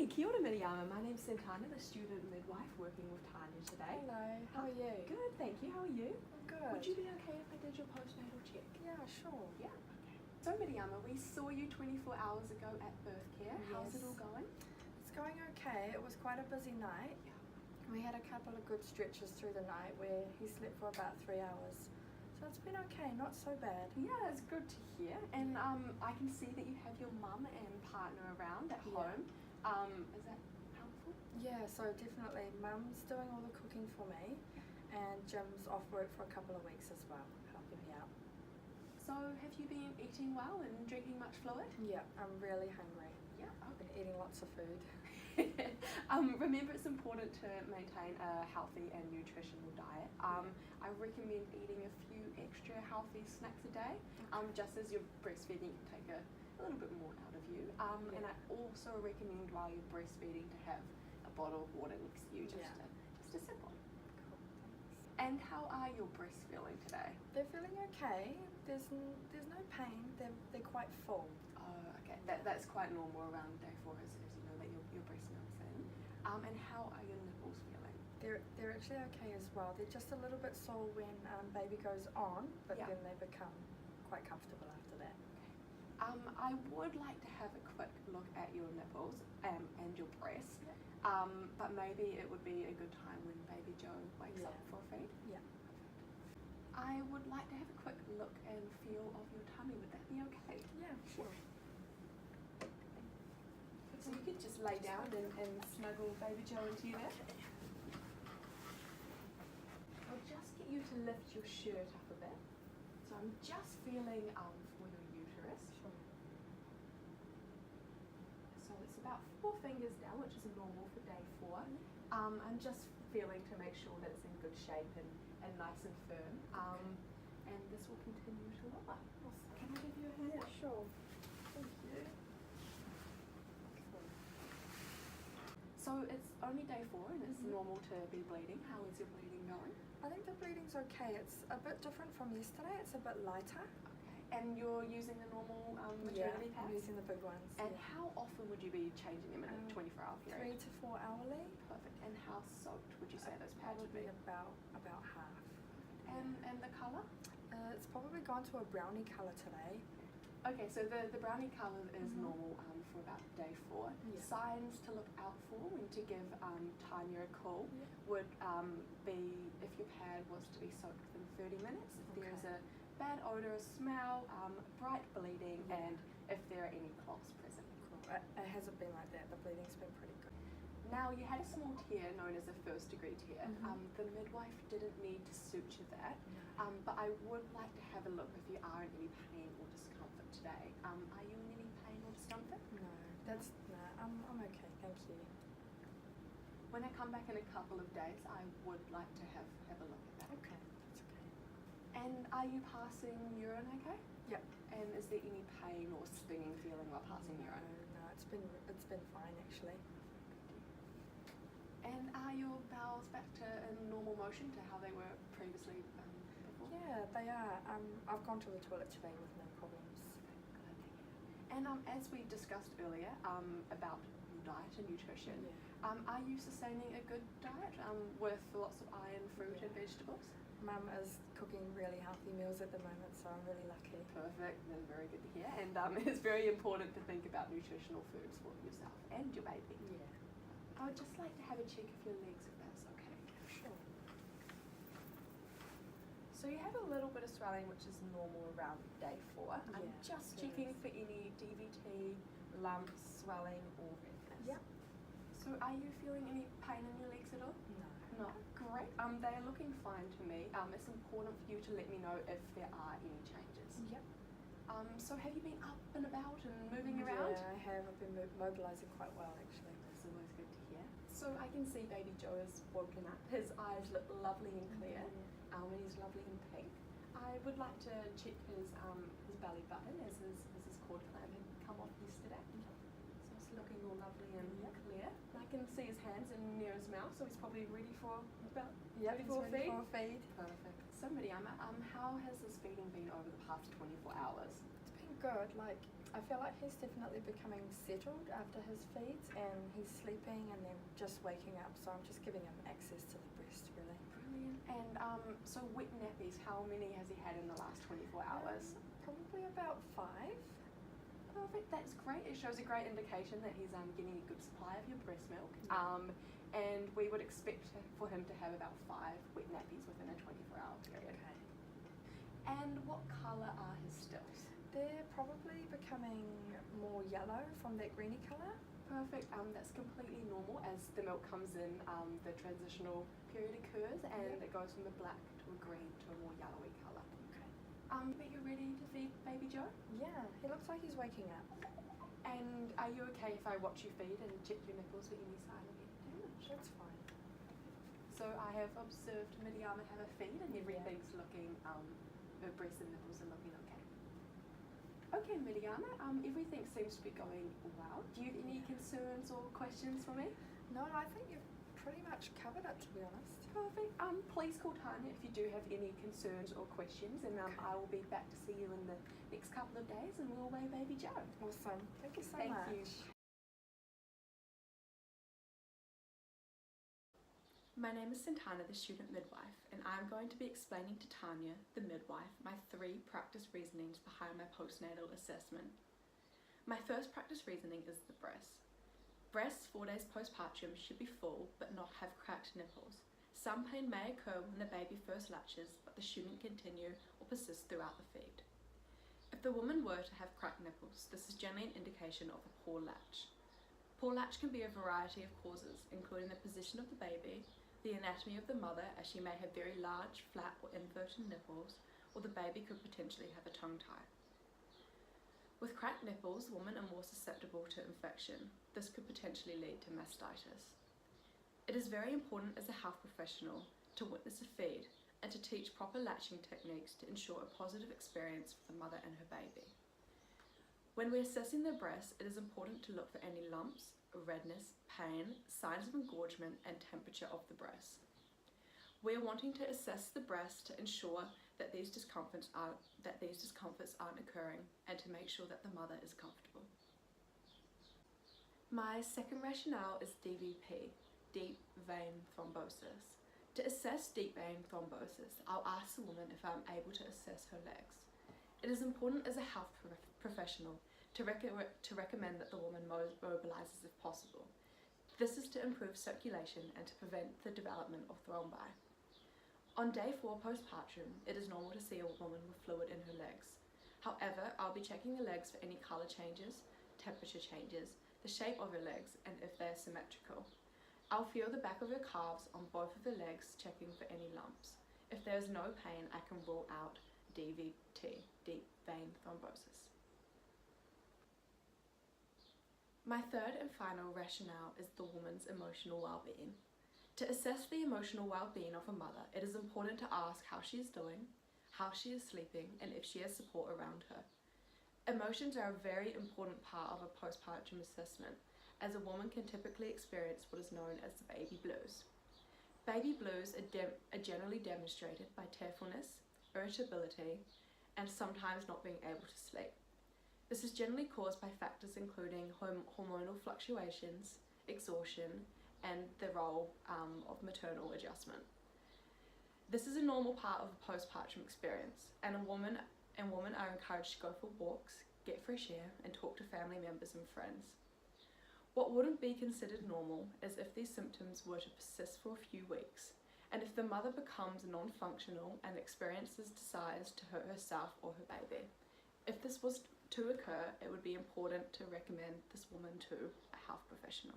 Kia ora Miriama. My name's Santana, the student midwife working with Tanya today. Hello, how are you? Good, thank you. How are you? I'm good. Would you be okay if I did your postnatal check? Yeah, sure. Yeah, okay. So Miriama, we saw you 24 hours ago at birth care. How's it all Yes. going? It's going okay. It was quite a busy night. Yeah. We had a couple of good stretches through the night where he slept for about 3 hours. So it's been okay, not so bad. Yeah, it's good to hear. And I can see that you have your mum and partner around at Yeah. home. Is that helpful? Yeah, so definitely. Mum's doing all the cooking for me and Jim's off work for a couple of weeks as well, helping me out. So have you been eating well and drinking much fluid? Yeah, I'm really hungry. Yeah, I've been eating lots of food. Remember, it's important to maintain a healthy and nutritional diet. I recommend eating a few extra healthy snacks a day, just as you're breastfeeding, you can take a little bit more out of you. And I also recommend while you're breastfeeding to have a bottle of water next to you just to sip on. Cool, thanks. And how are your breasts feeling today? They're feeling okay. There's no pain. They're quite full. Oh, okay. That's quite normal around day 4 as you know that your breast milk's in. And how are your nipples feeling? They're actually okay as well. They're just a little bit sore when baby goes on, but Yeah. then they become quite comfortable after that. I would like to have a quick look at your nipples and your breasts, but maybe it would be a good time when baby Joe wakes up for a feed. Yeah. I would like to have a quick look and feel of your tummy. Would that be okay? Yeah, sure. So you could just lay down and snuggle baby Joe into you there. I'll just get you to lift your shirt up a bit. So I'm just feeling for your uterus. Sure. So it's about 4 fingers down, which is normal for day 4. I'm just feeling to make sure that it's in good shape and nice and firm. And this will continue to lower. Awesome. Can I give you a hand? Yeah, sure. Thank you. So it's only day 4 and it's normal to be bleeding. How is your bleeding going? I think the bleeding's okay. It's a bit different from yesterday. It's a bit lighter. Okay. And you're using the normal maternity I'm pads? using the big ones. And how often would you be changing them in a 24-hour 3 period? to 4 hourly. Perfect. And how soaked would you say those pads would Probably be? about half. And the colour? It's probably gone to a brownie colour today. Okay, so the brownie colour is normal for about day 4. Yeah. Signs to look out for when to give Tanya a call would be if your pad was to be soaked within 30 minutes, if there is a bad odour or smell, bright bleeding, and if there are any clots present. Cool. It hasn't been like that. The bleeding's been pretty good. Now, you had a small tear known as a first degree tear. The midwife didn't need to suture that, but I would like to have a look if you are in any pain or discomfort today. Are you in any pain or discomfort? No, I'm okay, thank you. When I come back in a couple of days, I would like to have a look at that. Okay, that's okay. And are you passing urine okay? Yep. And is there any pain or stinging feeling while passing urine? No, it's been fine actually. And are your bowels back to in normal motion to how they were previously before? Yeah, they are. I've gone to the toilet today with no problems. And as we discussed earlier about diet and nutrition, are you sustaining a good diet with lots of iron, fruit and vegetables? Mum is cooking really healthy meals at the moment, so I'm really lucky. Perfect, that's very good to hear. And it's very important to think about nutritional foods for yourself and your baby. Yeah. I would just like to have a check of your legs if that's okay. Sure. So you have a little bit of swelling which is normal around day 4. I'm just checking for any DVT, lumps, swelling or redness. Yep. So are you feeling any pain in your legs at all? No. No? Great. They are looking fine to me. It's important for you to let me know if there are any changes. Yep. So have you been up and about and moving around? Yeah, I have. I've been mobilising quite well actually. That's always good to hear. So I can see baby Joe has woken up. His eyes look lovely and clear, and he's lovely and pink. I would like to check his belly button as his cord clamp had come off yesterday. So it's looking all lovely and clear. And I can see his hands and near his mouth, so he's probably ready for Ready for a feed. Perfect. So Miriam, how has his feeding been over the past 24 hours? It's been good. Like I feel like he's definitely becoming settled after his feeds, and he's sleeping and then just waking up, so I'm just giving him access to the breast really. Brilliant. And so wet nappies, how many has he had in the last 24 hours? Probably about 5. Perfect, that's great. It shows a great indication that he's getting a good supply of your breast milk. And we would expect for him to have about 5 wet nappies within a 24-hour period. Okay. And what colour are his stills? They're probably becoming more yellow from that greeny colour. Perfect. That's completely normal as the milk comes in. The transitional period occurs, and it goes from the black to a green to a more yellowy colour. Okay. But you're ready to feed baby Joe? Yeah, he looks like he's waking up. And are you okay if I watch you feed and check your nipples for any sign of any damage? That's fine. So I have observed Miriama have a feed, and everything's looking. Her breasts and nipples are looking okay. Okay, Miriama, everything seems to be going well. Do you have any concerns or questions for me? No, I think you've pretty much covered it, to be honest. Perfect. Please call Tanya if you do have any concerns or questions, and I will be back to see you in the next couple of days, and we'll weigh baby Joe. Awesome. Thank you so Thank much. you. My name is Santana, the student midwife, and I'm going to be explaining to Tanya, the midwife, my 3 practice reasonings behind my postnatal assessment. My first practice reasoning is the breast. Breasts 4 days postpartum should be full but not have cracked nipples. Some pain may occur when the baby first latches, but this shouldn't continue or persist throughout the feed. If the woman were to have cracked nipples, this is generally an indication of a poor latch. Poor latch can be a variety of causes, including the position of the baby, the anatomy of the mother, as she may have very large, flat or inverted nipples, or the baby could potentially have a tongue tie. With cracked nipples, women are more susceptible to infection. This could potentially lead to mastitis. It is very important as a health professional to witness a feed and to teach proper latching techniques to ensure a positive experience for the mother and her baby. When we're assessing the breast, it is important to look for any lumps, redness, pain, signs of engorgement, and temperature of the breast. We're wanting to assess the breast to ensure that these discomforts aren't occurring, and to make sure that the mother is comfortable. My second rationale is DVP, deep vein thrombosis. To assess deep vein thrombosis, I'll ask the woman if I'm able to assess her legs. It is important as a health professional to recommend that the woman mobilises if possible. This is to improve circulation and to prevent the development of thrombi. On day 4 postpartum, it is normal to see a woman with fluid in her legs. However, I'll be checking the legs for any colour changes, temperature changes, the shape of her legs, and if they're symmetrical. I'll feel the back of her calves on both of her legs, checking for any lumps. If there is no pain, I can rule out DVT, deep vein thrombosis. My third and final rationale is the woman's emotional well-being. To assess the emotional well-being of a mother, it is important to ask how she is doing, how she is sleeping, and if she has support around her. Emotions are a very important part of a postpartum assessment, as a woman can typically experience what is known as the baby blues. Baby blues are generally demonstrated by tearfulness, irritability, and sometimes not being able to sleep. This is generally caused by factors including hormonal fluctuations, exhaustion, and the role of maternal adjustment. This is a normal part of a postpartum experience, and women are encouraged to go for walks, get fresh air, and talk to family members and friends. What wouldn't be considered normal is if these symptoms were to persist for a few weeks, and if the mother becomes non-functional and experiences desires to hurt herself or her baby. If this was to occur, it would be important to recommend this woman to a health professional.